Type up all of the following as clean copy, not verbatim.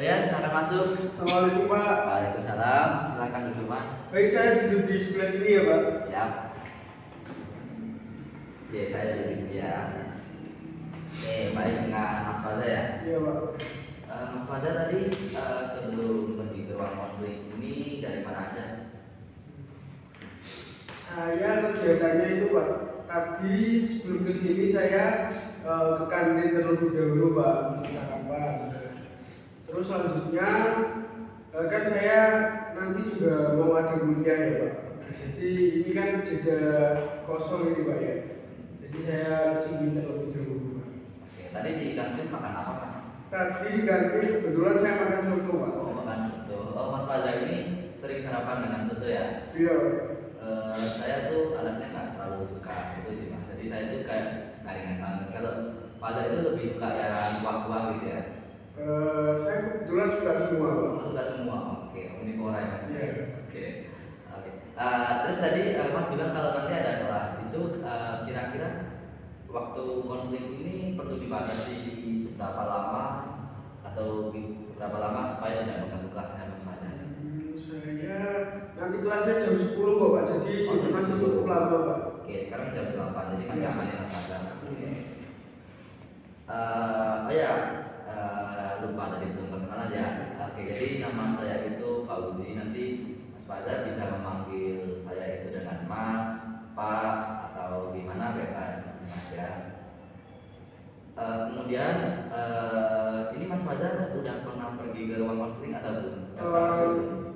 Oh ya, silakan masuk. Assalamualaikum Pak. Waalaikumsalam. Silakan duduk Mas. Baik, saya duduk di sebelah sini ya Pak. Siap. Oke, saya duduk di sini ya. Oke, baik dengan Mas Faza ya. Iya Pak. Mas Faza tadi sebelum pergi ke ruang konseling ini dari mana aja? Saya kegiatannya itu Pak. Tadi sebelum ke sini saya ke kantin terlebih dahulu Pak untuk sarapan. Terus selanjutnya kan saya nanti juga mau ada kuliah ya Pak. Jadi ini kan jeda kosong ini Pak ya. Jadi saya ke sini terlebih dahulu Pak. Oke, tadi di kantin makan apa Mas? Tadi di kantin kebetulan saya makan soto Pak. Oh, makan soto. Oh, Mas Faza ini sering sarapan dengan soto ya? Iya. Saya tuh anaknya nggak terlalu suka soto sih Mas. Jadi saya tuh kayak garingan banget. Kalau Faza itu lebih suka yang kuah-kuah gitu ya? Saya kebetulan suka semua Pak. Oh, suka semua. Oke, omnivora ya Mas. Iya. Oke. Oke. Terus tadi Mas bilang kalau nanti ada kelas itu kira-kira waktu konseling ini perlu dibatasi seberapa lama atau seberapa lama supaya tidak mengganggu kelasnya Mas Faza? Saya nanti kelasnya jam 10 kok Pak, jadi Oh, jam masih 10. cukup lama Pak. Oke, sekarang jam 8, jadi masih Iya. aman ya Mas Faza. Oke. Oh ya, lupa tadi belum perkenalan ya. Oke, jadi nama saya itu Fauzi. Nanti Mas Faza bisa memanggil saya itu dengan Mas, Pak, atau gimana bebas Mas ya. Kemudian ini Mas Faza udah pernah pergi ke ruang konseling atau belum? Udah pernah masuk belum?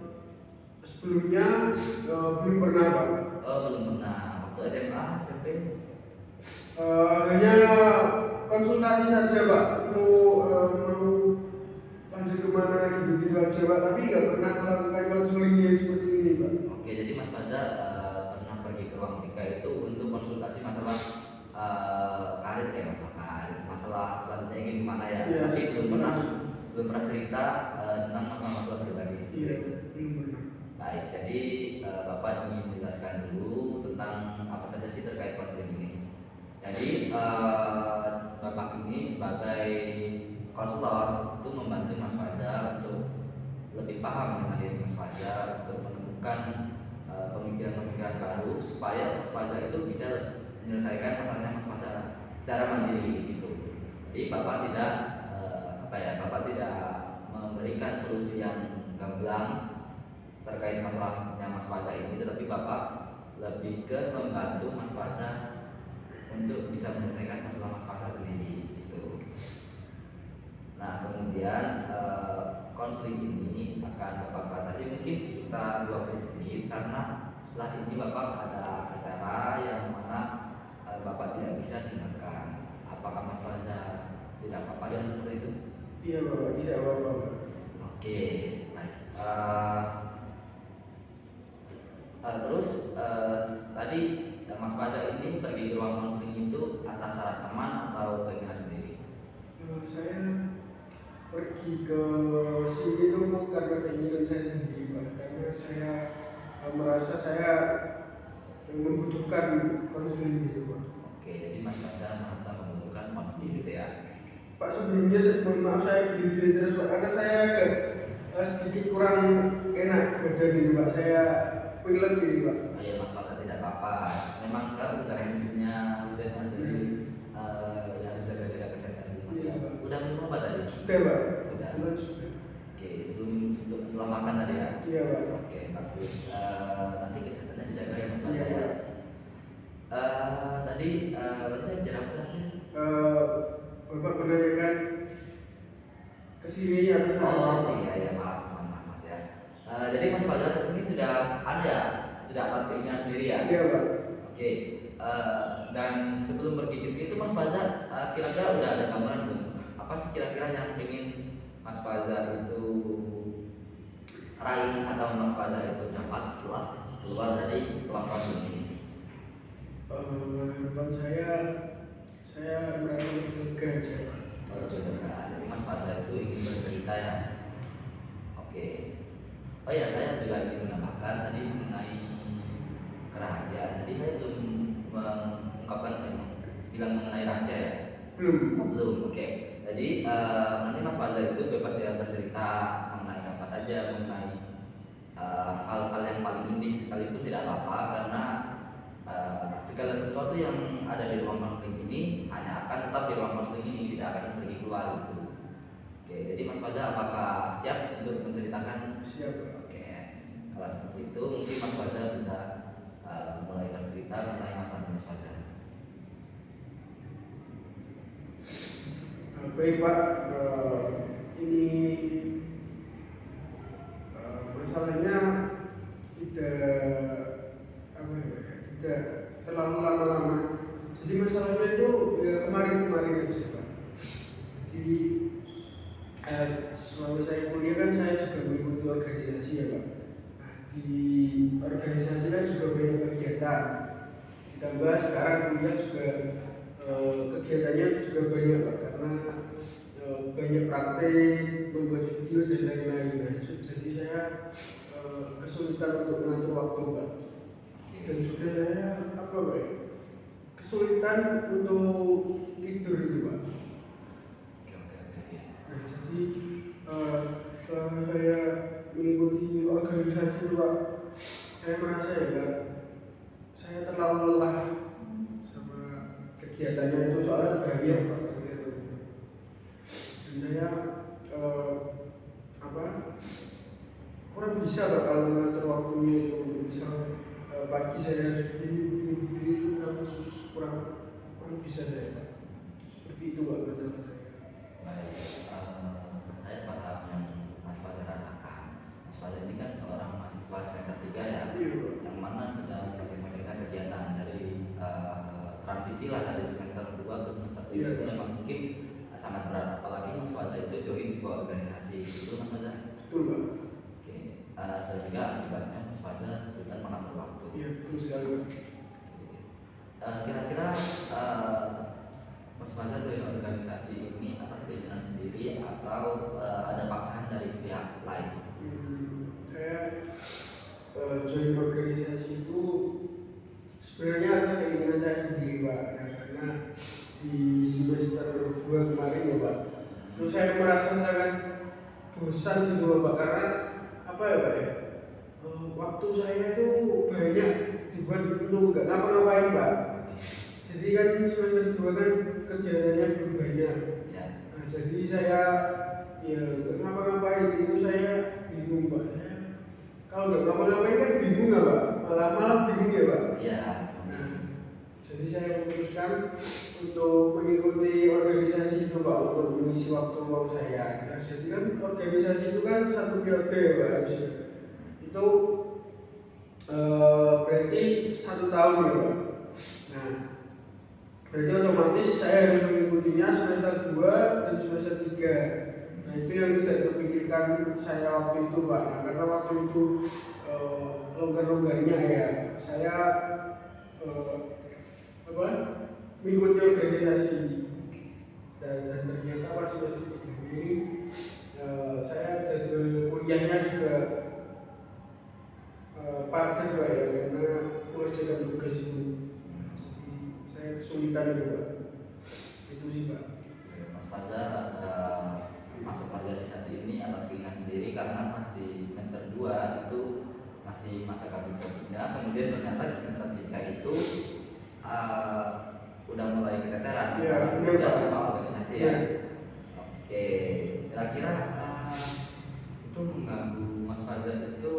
Sebelumnya belum pernah Pak. Oh, belum pernah. Waktu SMA, SMP? Hanya konsultasi saja Pak, mau lanjut kemana gitu-gitu aja Pak, tapi nggak pernah melakukan konseling seperti ini Pak. Oke, jadi Mas Faza pernah pergi ke ruang Mika itu untuk konsultasi masalah karir ya, masalah selanjutnya ingin kemana ya. Iya, Tapi belum pernah cerita tentang masalah-masalah pribadi seperti Iya, itu. belum pernah. Baik, jadi Bapak ingin menjelaskan dulu tentang apa saja sih terkait konseling ini. Jadi Bapak ini sebagai konselor itu membantu Mas Faza untuk lebih paham dengan diri Mas Faza, untuk menemukan pemikiran-pemikiran baru supaya Mas Faza itu bisa menyelesaikan masalahnya Mas Faza secara mandiri gitu. Jadi Bapak tidak Bapak tidak memberikan solusi yang gamblang terkait masalahnya Mas Faza ini, tetapi Bapak lebih ke membantu Mas Faza untuk bisa menyelesaikan masalah Mas Faza sendiri gitu. Nah, kemudian konseling ini akan Bapak batasi mungkin sekitar 20 menit karena setelah ini Bapak ada acara yang mana Bapak tidak bisa dengarkan. Apakah Mas Faza tidak apa-apa dengan seperti itu? Iya Bapak, tidak apa-apa Pak. Oke, baik. Terus tadi Mas Faza ini pergi ke ruang konseling itu atas saran teman atau keinginan sendiri? Saya pergi ke sini itu karena keinginan saya sendiri Pak, karena saya merasa saya membutuhkan konseling itu Pak. Oke, jadi Mas Faza merasa membutuhkan konseling gitu ya? Pak, sebelumnya mohon maaf saya gini-gini terus Pak, karena saya agak sedikit kurang enak badan ini Pak, saya pilek ini Pak. Oh ya, Mas Faza tidak apa-apa. Memang sekarang sudah musimnya hujan Mas, jadi ya harus jaga kesehatan dulu Mas. Iya, Pak. Udah minum apa tadi? Sudah Pak. Sudah. Sudah. Oke, setelah makan tadi ya? Iya Pak. Oke, bagus. Nanti kesehatannya dijaga ya Mas Faza Iya, ya. Pak. Tadi saya bicara apa tadi? Bapak menanyakan kesini atau Oh iya, maaf Mas ya. Jadi Mas Faza kesini sudah ada, sudah atas keinginan sendiri ya? Iya Pak. Oke. Dan sebelum pergi ke sini itu Mas Faza kira-kira udah ada gambaran belum? Apa sih kira-kira yang ingin Mas Faza itu raih atau Mas Faza itu dapat setelah keluar dari ruang konseling ini? Harapan saya merasa lega aja Pak. Kalau juga, jadi Mas Faza itu ingin bercerita ya. Oke. Oh ya, saya juga ingin menambahkan tadi mengenai kerahasiaan. Jadi saya belum mengungkapkan bilang mengenai rahasia ya. Belum. Belum. Oke. Jadi nanti Mas Faza itu bebas ya bercerita mengenai apa saja, mengenai hal-hal yang paling intim sekalipun tidak apa-apa, karena segala sesuatu yang ada di ruang konseling ini hanya akan tetap di ruang konseling ini, tidak akan pergi keluar gitu. Oke, jadi Mas Faza apakah siap untuk menceritakan? Siap, Pak. Oke, kalau seperti itu mungkin Mas Faza bisa mulai bercerita mengenai masalah Mas Faza. Baik Pak, ini masalahnya tidak apa ya, tidak terlalu lama-lama. Jadi masalahnya itu ya kemarin-kemarin aja Pak. Jadi selama saya kuliah kan saya juga mengikuti organisasi ya Pak. Nah, di organisasi kan juga banyak kegiatan. Ditambah sekarang kuliah juga kegiatannya juga banyak Pak, karena banyak praktek, membuat video dan lain-lain. Nah, jadi saya kesulitan untuk mengatur waktu Pak. Dan juga saya apa Pak ya, kesulitan untuk tidur itu Pak. Nah, jadi selama saya mengikuti organisasi itu Pak, saya merasa ya Pak, saya terlalu lelah sama kegiatannya itu, soalnya banyak Pak. Dan saya apa kurang bisa Pak kalau mengatur waktunya itu. Misal pagi saya harus begini itu kurang bisa saya Pak. Seperti itu Pak masalah saya. Baik, saya paham yang Mas Faza rasakan. Mas Faza ini kan seorang mahasiswa semester 3 ya, yang mana sedang menjalankan kegiatan dari transisi lah dari semester 2 ke semester 3 itu memang mungkin sangat berat, apalagi Mas Faza itu join sebuah organisasi, itu Mas Faza? Betul Pak. Oke, sehingga akibatnya Mas Faza kesulitan mengatur waktu. Iya betul sekali Pak. Kira-kira Mas Faza join organisasi ini atas keinginan sendiri atau ada paksaan dari pihak lain? Saya join organisasi itu sebenarnya atas keinginan saya sendiri Pak. Nah, karena di semester 2 kemarin ya Pak, itu saya merasa sangat bosan gitu Pak, karena apa ya Pak ya, waktu saya itu banyak dibuat untuk nggak ngapa-ngapain Pak. Jadi kan semester 2 kan kegiatannya belum banyak Ya. Nah, jadi saya ya nggak ngapa-ngapain, itu saya bingung Pak. Kalau nggak ngapa-ngapain kan bingung nggak Pak, malah bingung ya Pak. Iya. Nah, jadi saya memutuskan untuk mengikuti organisasi itu Pak, untuk mengisi waktu luang saya. Nah, jadi kan organisasi itu kan satu periode ya Pak, harusnya itu berarti 1 tahun ya Pak. Nah, berarti otomatis saya harus mengikutinya semester 2 dan semester 3. Nah, itu yang tidak terpikirkan saya waktu itu Pak. Nah, karena waktu itu longgar-longgarnya ya, saya mengikuti organisasi dan ternyata pas semester 3 ini saya jadwal kuliahnya juga padat Pak ya, karena mengerjakan tugas itu. Jadi saya kesulitan itu Pak. Itu sih Pak. Mas Faza masuk organisasi ini atas keinginan sendiri karena pas di semester 2 itu masih masa kabinetnya, kemudian ternyata di semester 3 itu udah mulai keteteran benar sama organisasi ya. Oke, kira-kira itu mengganggu Mas Faza itu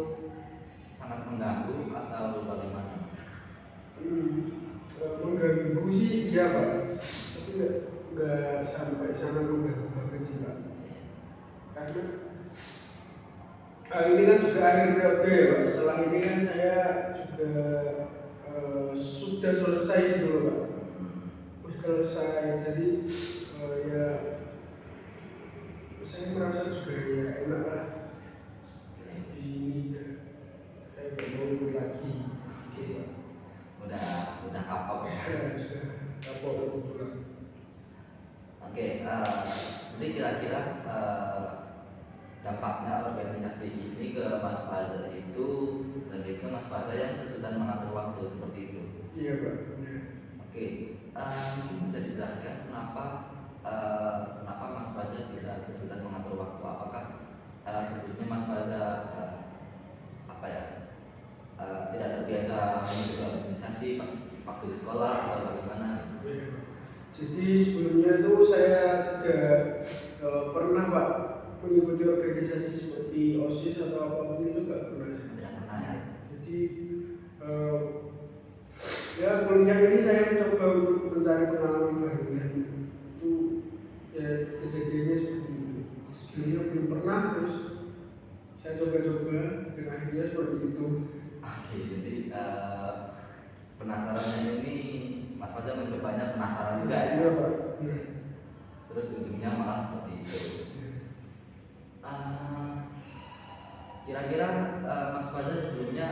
sangat mengganggu atau bagaimana? Mengganggu sih iya Pak, tapi nggak sampai sana mengganggu banget sih Pak. Karena ini kan juga akhir periode ya Pak. Setelah ini kan saya juga sudah selesai gitu loh Pak. Selesai, jadi ya saya merasa juga ya enak lah di sini. Saya nggak mau ikut lagi. Oke, udah kapok ya. Sudah kapok untuk pulang. Oke, jadi kira-kira dampaknya organisasi ini ke Mas Faza itu lebih ke Mas Faza yang kesulitan mengatur waktu seperti itu. Iya Pak. Oke, mungkin bisa dijelaskan kenapa Mas Faza bisa kesulitan mengatur sebelumnya Mas Faza apa ya tidak terbiasa mengikuti organisasi pas waktu di sekolah atau bagaimana? Jadi sebelumnya itu saya tidak pernah Pak mengikuti organisasi seperti OSIS atau apapun itu nggak pernah. Tidak pernah ya. Jadi eh, ya kuliah ini saya mencoba untuk mencari pengalaman baru dan itu ya kejadiannya seperti itu. Sebelumnya belum pernah, terus saya coba-coba dan akhirnya seperti itu. Oke, jadi penasarannya ini Mas Faza mencobanya penasaran juga ya. Iya Pak. Terus ujungnya malah seperti itu. Kira-kira Mas Faza sebelumnya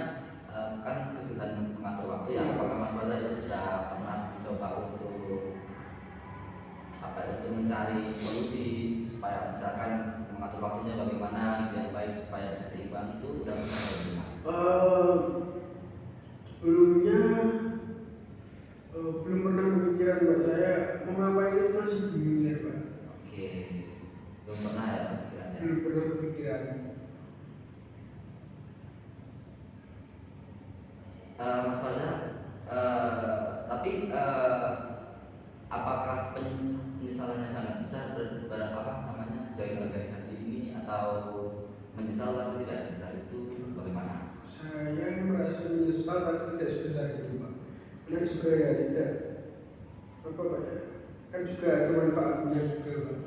kan kesulitan mengatur waktu ya. Apakah Mas Faza itu sudah pernah mencoba untuk untuk mencari solusi supaya misalkan mengatur waktunya bagaimana yang baik supaya bisa seimbang, itu udah pernah belum Mas? Sebelumnya belum pernah kepikiran Pak, saya mau ngapain itu masih bingung ya Pak. Oke, belum pernah ya pikirannya. Belum pernah kepikiran. Mas Faza, tapi apakah penyesalannya sangat besar join organisasi ini, atau menyesal tapi tidak sebesar itu, bagaimana? Saya merasa menyesal tapi tidak sebesar itu Pak. Karena juga ya tidak apa Pak ya, kan juga ada manfaatnya juga Pak.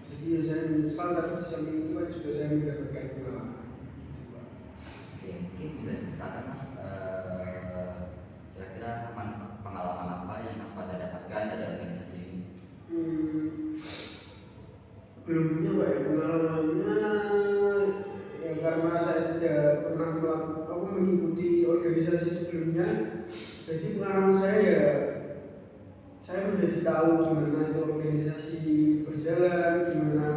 Jadi ya saya menyesal tapi di samping itu kan juga saya mendapatkan pengalaman gitu Pak. Oke, mungkin bisa diceritakan Mas kira-kira pengalaman apa yang Mas Faza dapatkan dari organisasi ini? Belum punya Pak ya pengalamannya ya, karena saya tidak pernah mengikuti organisasi sebelumnya, jadi pengalaman saya ya saya menjadi tahu gimana itu organisasi berjalan, gimana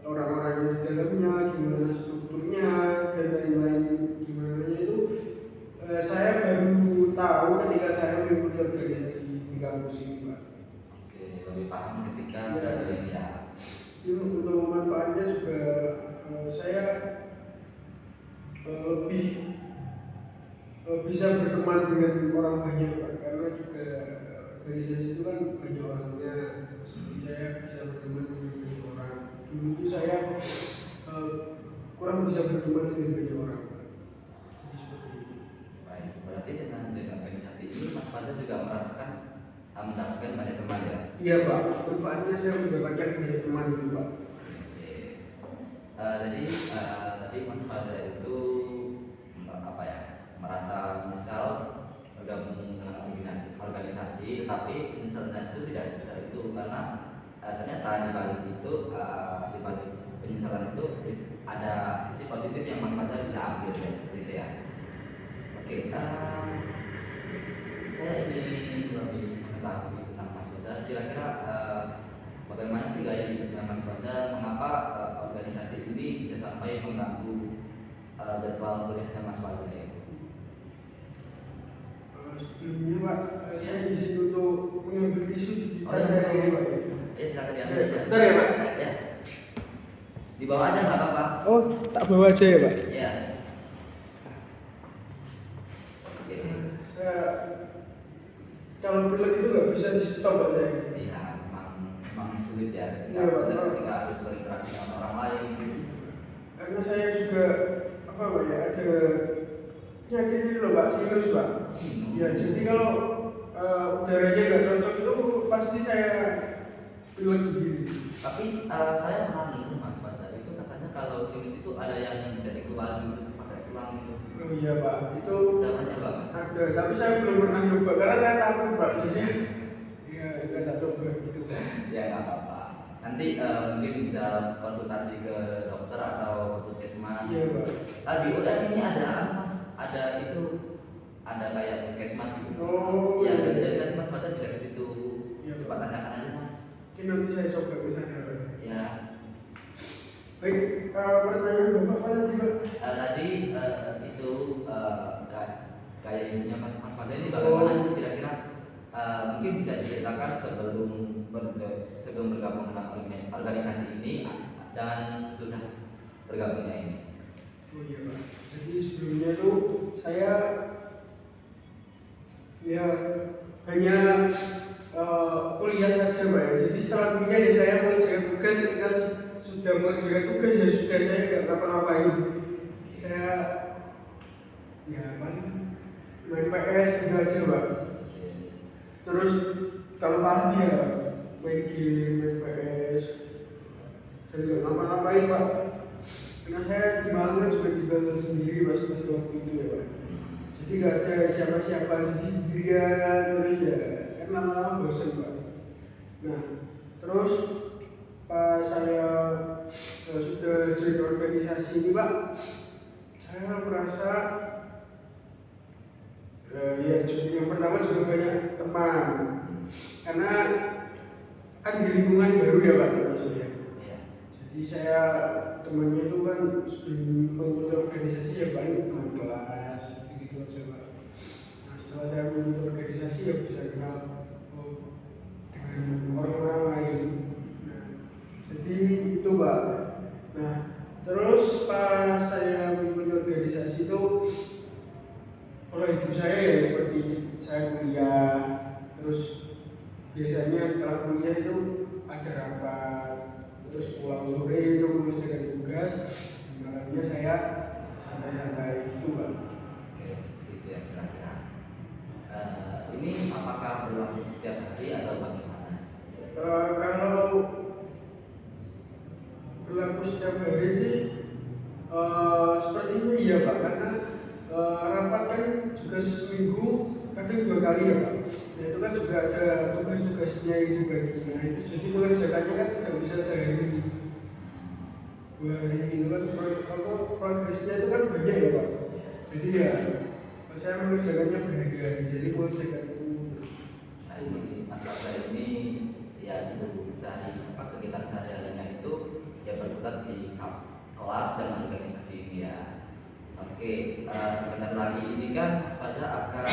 orang-orangnya di dalamnya, gimana strukturnya dan lain-lain, gimana itu saya baru tahu ketika saya mengikuti organisasi di kampus ini Pak. Oke, lebih paham ketika sudah join ya. Untuk manfaatnya juga saya lebih bisa berteman dengan orang banyak Pak, karena juga organisasi itu kan banyak orangnya, jadi saya bisa berteman dengan banyak orang. Dulu itu saya kurang bisa berteman dengan banyak orang Pak. Jadi seperti itu. Baik, berarti dengan organisasi ini Mas Faza juga merasakan mendapatkan banyak teman ya? Iya Pak, manfaatnya saya mendapatkan banyak teman dulu Pak. Oke. Jadi tadi Mas Faza itu merasa menyesal bergabung dengan organisasi, tetapi penyesalan itu tidak sebesar itu karena ternyata di balik itu di balik penyesalan itu ada sisi positif yang Mas Faza bisa ambil ya, seperti itu ya. Oke, saya ingin lebih mengetahui tentang Mas Faza. Kira-kira bagaimana sih gaya hidupnya Mas Faza? Mengapa organisasi ini bisa sampai mengganggu jadwal kuliahnya Mas Faza itu? Sebelumnya Pak, saya izin untuk mengambil tisu di kita saya ini Pak. Ya silakan diambil aja. Bentar ya Pak. Ya. Di bawah aja nggak apa-apa. Oh, tak bawa aja ya Pak. Ya. Oke. Saya kalau pilek itu nggak bisa di stop Pak saya. Iya, memang sulit ya. Iya, Pak. Ketika harus berinteraksi dengan orang lain. Karena saya juga apa Pak ya, ada penyakit ini loh Pak, sinus Pak. Ya, jadi kalau udaranya nggak cocok itu pasti saya pilek begini. Tapi saya pernah dengar Mas Faza itu katanya kalau sinus itu ada yang bisa dikeluarin gitu pakai selang gitu. Oh iya Pak, itu Udah pernah nyoba Mas? ada, tapi saya belum pernah nyoba karena saya takut Pak. Jadi ya nggak tak coba gitu Pak. Ya nggak apa-apa. Nanti mungkin bisa konsultasi ke dokter atau puskesmas. Iya Pak. Di UM ini ada Mas, ada kayak puskesmas gitu. Oh. Ya, jadi nanti Mas Faza bisa ke situ. Iya, Coba tanyakan aja Mas. Mungkin nanti saya coba ke sana. Ya. Baik, pertanyaan Bapak apa tadi Pak? Tadi itu gaya hidupnya Mas Faza ini bagaimana sih kira-kira? Mungkin bisa diceritakan sebelum bergabung dengan organisasi ini dan sesudah bergabungnya ini? Oh iya Pak. Jadi sebelumnya tuh saya ya hanya kuliah saja Pak ya. Jadi setelah kuliah ya saya mengerjakan tugas, ketika sudah mengerjakan tugas ya sudah, saya nggak ngapa-ngapain. Saya ya paling main PS gitu aja Pak. Terus kalau pagi ya main game, main PS, dan nggak ngapa-ngapain Pak. Karena saya di Malang kan juga tinggal sendiri pas pada waktu itu ya Pak. Jadi nggak ada siapa-siapa, jadi sendirian terus ya kan lama-lama bosan Pak. Nah terus pas saya sudah join organisasi ini Pak, saya merasa ya yang pertama juga banyak teman, karena kan di lingkungan baru ya Pak maksudnya. Jadi saya temannya itu kan sebelum mengikuti organisasi ya paling teman kelas gitu aja Pak. Nah setelah saya mengikuti organisasi ya bisa kenal dengan orang-orang lain. Nah, jadi itu Pak. Nah terus pas saya mengikuti organisasi itu, kalau hidup saya ya seperti saya kuliah, terus biasanya setelah kuliah itu ada rapat, terus pulang sore itu mengerjakan tugas, malamnya saya santai-santai gitu Pak. Oke, seperti itu ya kira-kira. Ini apakah berlaku setiap hari atau bagaimana? Kalau berlaku setiap hari ini sepertinya iya Pak, karena rapat kan juga seminggu kadang 2 kali ya Pak. Nah itu kan juga ada tugas-tugasnya itu bagi. Nah itu jadi mengerjakannya kan tidak bisa sehari 2 hari gitu kan. Progresnya itu kan banyak ya Pak. Jadi ya saya mengerjakannya berhari-hari, jadi mengerjakan itu. Nah ini masalah saya ini ya itu kegiatan sehari-harinya itu ya berkutat di kelas dan organisasi ini ya. Oke, sebentar lagi ini kan Mas Fajar akan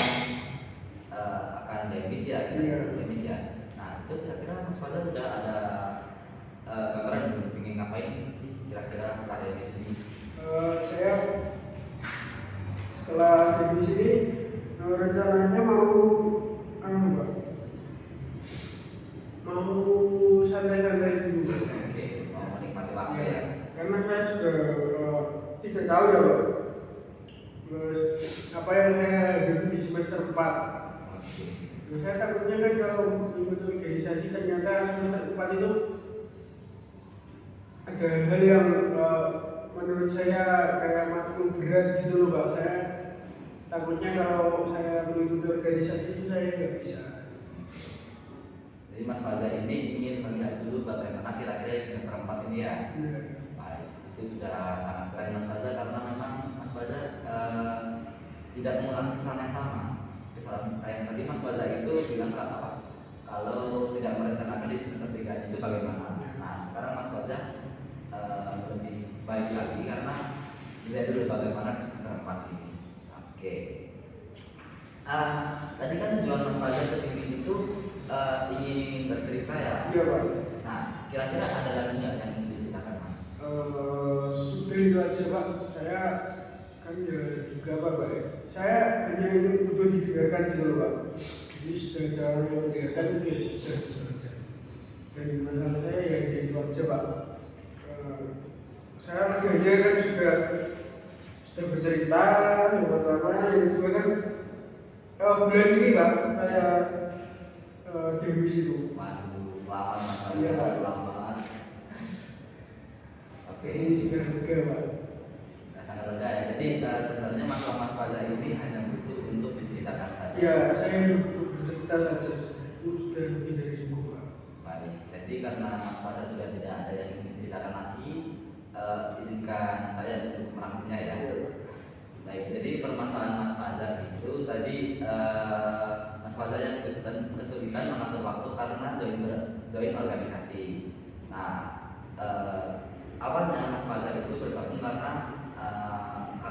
demis ya, demis ya. Nah itu kira-kira Mas Fajar udah ada gambaran ingin ngapain sih kira-kira setelah demis ini? Saya setelah demis ini rencananya mau Mbak, mau santai-santai dulu. Oke, mau menikmati waktu ya. Karena saya juga tidak tahu ya Pak. Terus apa yang saya hadapi di semester 4. Oke. Nah, saya takutnya kan kalau ikut organisasi ternyata semester 4 itu ada hal yang menurut saya kayak makin berat gitu loh Pak. Saya takutnya kalau saya mengikuti organisasi itu saya nggak bisa. Jadi Mas Fajar ini ingin melihat dulu bagaimana kira-kira di semester 4 ini ya. Baik, itu sudah sangat keren Mas Fajar, karena memang Mas Fajar tidak mengulangi kesalahan yang sama. Kesalahan yang tadi Mas Fajar itu bilang apa? Kalau tidak merencanakan di semester 3 itu bagaimana? Nah sekarang Mas Fajar lebih baik lagi karena dilihat dulu bagaimana di semester 4 ini. Oke. Tadi kan tujuan Mas Fajar kesini itu ingin bercerita ya. Iya Pak. Nah kira-kira ada lagi nggak yang ingin diceritakan Mas? Sudah itu aja Pak. Saya kan ya juga Pak ya. Saya hanya ingin butuh didengarkan gitu loh Pak. Jadi sudah ada orang yang mendengarkan itu ya sudah itu aja. Dan masalah saya ya itu aja Pak. Saya leganya kan juga sudah bercerita yang pertama, yang kedua kan bulan ini Pak saya demis itu. Waduh, selamat Mas Fajar, Iya, Pak. selamat. Oke. Ini sudah lega Pak. Nah, sangat lega ya. Jadi sebenarnya masalah Mas Fajar ini hanya butuh untuk diceritakan saja. Ya, saya butuh bercerita saja. Itu sudah lebih dari cukup Pak. Baik. Jadi karena Mas Fajar sudah tidak ada yang ingin diceritakan lagi, izinkan saya untuk merangkumnya ya. Iya, Pak. Baik. Jadi permasalahan Mas Fajar itu tadi Mas Fajar yang kesulitan mengatur waktu karena join organisasi. Nah, awalnya Mas Fajar itu bergabung karena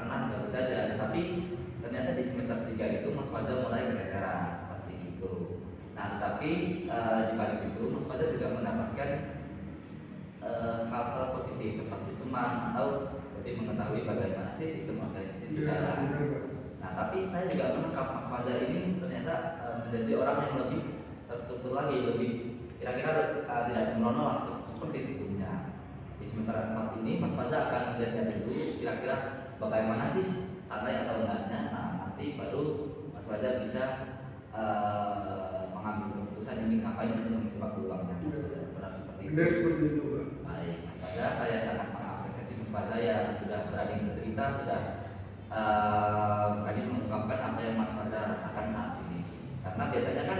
baru saja, tetapi ternyata di semester 3 itu Mas Fajar mulai keteteran seperti itu. Nah, tetapi di balik itu Mas Fajar juga mendapatkan hal-hal positif teman atau lebih mengetahui bagaimana sih sistem organisasi di Iya, dalam. benar, Pak. Nah, tapi saya juga menangkap Mas Fajar ini ternyata menjadi orang yang lebih terstruktur lagi, lebih kira-kira tidak sembrono langsung seperti sebelumnya. Di semester 4 ini Mas Fajar akan melihat dulu kira-kira bagaimana sih santai atau enggaknya. Nah, nanti baru Mas Fajar bisa mengambil keputusan ini ngapain untuk mengisi waktu luangnya. Mas Fajar benar seperti itu. Benar seperti itu, Pak. Baik, Mas Fajar, saya sangat mengapresiasi Mas Fajar yang sudah berani bercerita, sudah berani mengungkapkan apa yang Mas Fajar rasakan saat ini. Karena biasanya kan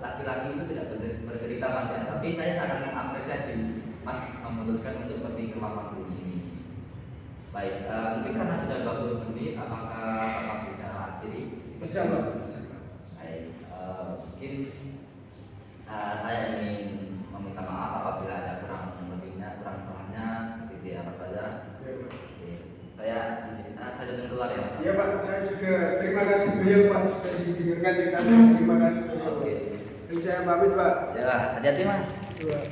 laki-laki itu tidak bercerita Mas ya, tapi saya sangat mengapresiasi Mas memutuskan untuk pergi ke ruang sunyi ini. Baik, mungkin karena sudah 20 menit, apakah Bapak bisa akhiri? Bisa, Pak. Bisa, Pak. Baik, mungkin saya ingin meminta maaf apabila ada kurang lebihnya, kurang salahnya seperti itu ya Mas Fajar. Ya, Pak. Oke, saya di sini, saya dengar keluar ya Mas. Iya, Pak. Saya juga terima kasih beliau, Pak, sudah didengarkan ceritanya. Terima kasih beliau. Oke. Dan saya pamit, Pak. Ya, hati-hati Mas. Iya, Pak.